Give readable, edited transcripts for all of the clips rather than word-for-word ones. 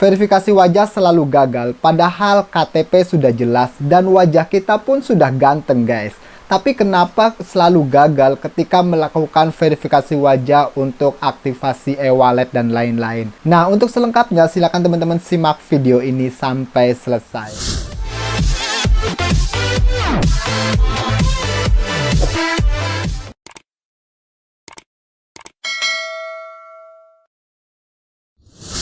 verifikasi wajah selalu gagal, padahal KTP sudah jelas dan wajah kita pun sudah ganteng guys. Tapi kenapa selalu gagal ketika melakukan verifikasi wajah untuk aktivasi e-wallet dan lain-lain? Nah, untuk selengkapnya silakan teman-teman simak video ini sampai selesai.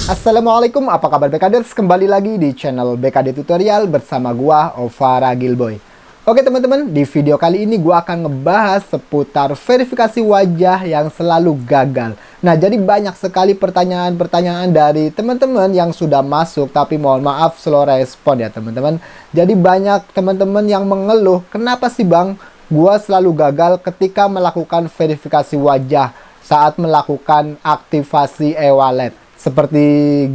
Assalamualaikum, apa kabar BKDers? Kembali lagi di channel BKD Tutorial bersama gua, Ova Ragilboy. Oke teman-teman, di video kali ini gua akan ngebahas seputar verifikasi wajah yang selalu gagal. Nah, jadi banyak sekali pertanyaan-pertanyaan dari teman-teman yang sudah masuk, tapi mohon maaf slow respon ya teman-teman. Jadi banyak teman-teman yang mengeluh, kenapa sih bang gua selalu gagal ketika melakukan verifikasi wajah saat melakukan aktivasi e-wallet. Seperti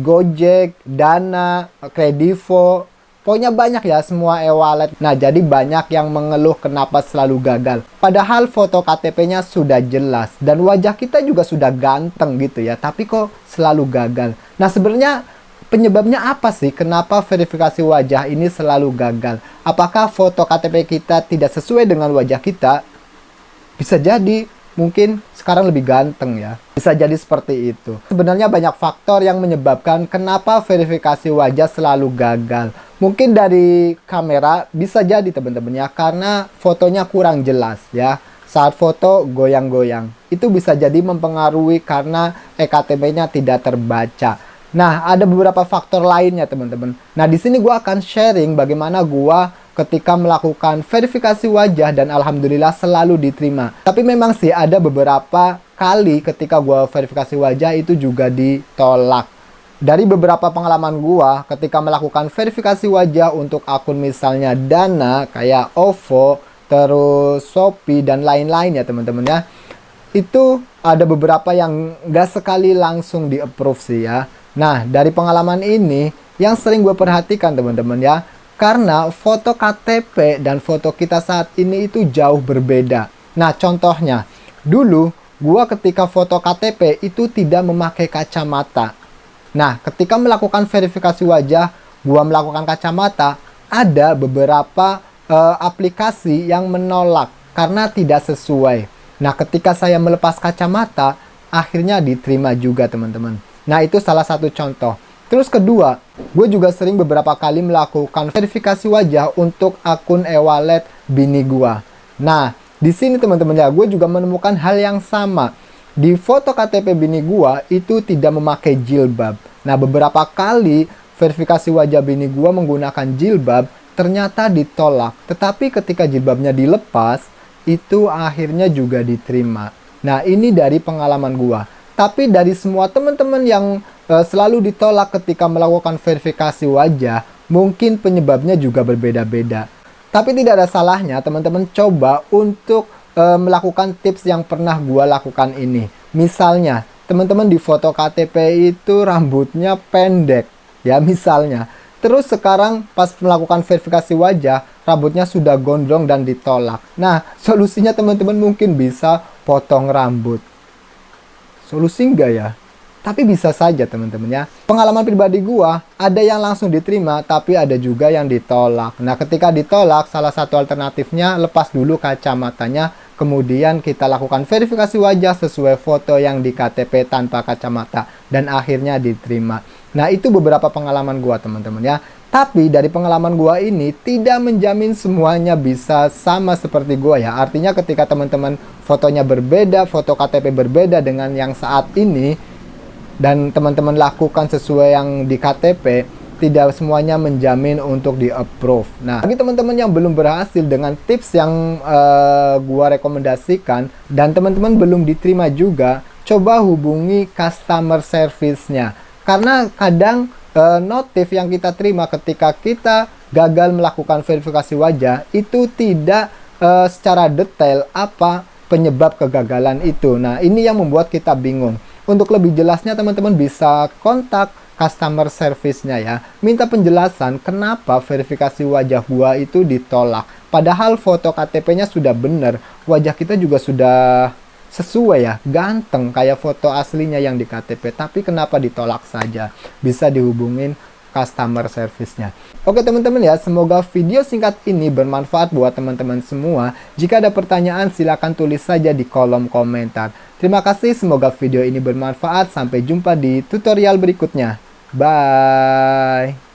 Gojek, Dana, Kredivo, pokoknya banyak ya semua e-wallet. Nah, jadi banyak yang mengeluh kenapa selalu gagal. Padahal foto KTP-nya sudah jelas dan wajah kita juga sudah ganteng gitu ya. Tapi kok selalu gagal. Nah, sebenarnya penyebabnya apa sih? Kenapa verifikasi wajah ini selalu gagal? Apakah foto KTP kita tidak sesuai dengan wajah kita? Bisa jadi. Mungkin sekarang lebih ganteng ya. Bisa jadi seperti itu. Sebenarnya banyak faktor yang menyebabkan kenapa verifikasi wajah selalu gagal. Mungkin dari kamera bisa jadi teman-teman ya. Karena fotonya kurang jelas ya. Saat foto goyang-goyang. Itu bisa jadi mempengaruhi karena ektp-nya tidak terbaca. Nah, ada beberapa faktor lainnya teman-teman. Nah, di sini gua akan sharing bagaimana gua ketika melakukan verifikasi wajah dan alhamdulillah selalu diterima. Tapi memang sih ada beberapa kali ketika gua verifikasi wajah itu juga ditolak. Dari beberapa pengalaman gua ketika melakukan verifikasi wajah untuk akun misalnya Dana, kayak OVO, terus Shopee dan lain-lain ya teman-teman ya. Itu ada beberapa yang gak sekali langsung di-approve sih ya. Nah, dari pengalaman ini yang sering gue perhatikan teman-teman ya. Karena foto KTP dan foto kita saat ini itu jauh berbeda. Nah, contohnya, dulu gua ketika foto KTP itu tidak memakai kacamata. Nah, ketika melakukan verifikasi wajah, gua melakukan kacamata, ada beberapa aplikasi yang menolak karena tidak sesuai. Nah, ketika saya melepas kacamata, akhirnya diterima juga teman-teman. Nah, itu salah satu contoh. Terus kedua, gue juga sering beberapa kali melakukan verifikasi wajah untuk akun e-wallet bini gue. Nah, di sini teman-teman ya, gue juga menemukan hal yang sama. Di foto KTP bini gue itu tidak memakai jilbab. Nah, beberapa kali verifikasi wajah bini gue menggunakan jilbab, ternyata ditolak. Tetapi ketika jilbabnya dilepas, itu akhirnya juga diterima. Nah, ini dari pengalaman gue. Tapi dari semua teman-teman yang selalu ditolak ketika melakukan verifikasi wajah, mungkin penyebabnya juga berbeda-beda. Tapi tidak ada salahnya teman-teman coba untuk melakukan tips yang pernah gua lakukan ini. Misalnya, teman-teman di foto KTP itu rambutnya pendek, ya misalnya. Terus sekarang pas melakukan verifikasi wajah, rambutnya sudah gondrong dan ditolak. Nah, solusinya teman-teman mungkin bisa potong rambut. Solusi enggak ya? Tapi bisa saja teman-teman ya. Pengalaman pribadi gua, ada yang langsung diterima, tapi ada juga yang ditolak. Nah, ketika ditolak, salah satu alternatifnya lepas dulu kacamatanya, kemudian kita lakukan verifikasi wajah sesuai foto yang di KTP tanpa kacamata, dan akhirnya diterima. Nah, itu beberapa pengalaman gua teman-teman ya. Tapi dari pengalaman gua ini tidak menjamin semuanya bisa sama seperti gua ya. Artinya ketika teman-teman fotonya berbeda, foto KTP berbeda dengan yang saat ini, dan teman-teman lakukan sesuai yang di KTP, tidak semuanya menjamin untuk di-approve. Nah, bagi teman-teman yang belum berhasil dengan tips yang gua rekomendasikan, dan teman-teman belum diterima juga, coba hubungi customer service-nya. Karena kadang notif yang kita terima ketika kita gagal melakukan verifikasi wajah itu tidak secara detail apa penyebab kegagalan itu. Nah, ini yang membuat kita bingung. Untuk lebih jelasnya teman-teman bisa kontak customer service-nya ya. Minta penjelasan kenapa verifikasi wajah gua itu ditolak. Padahal foto KTP-nya sudah benar, wajah kita juga sudah sesuai ya, ganteng kayak foto aslinya yang di KTP, tapi kenapa ditolak saja? Bisa dihubungin customer service-nya. Oke teman-teman ya, semoga video singkat ini bermanfaat buat teman-teman semua. Jika ada pertanyaan silahkan tulis saja di kolom komentar. Terima kasih, semoga video ini bermanfaat. Sampai jumpa di tutorial berikutnya. Bye!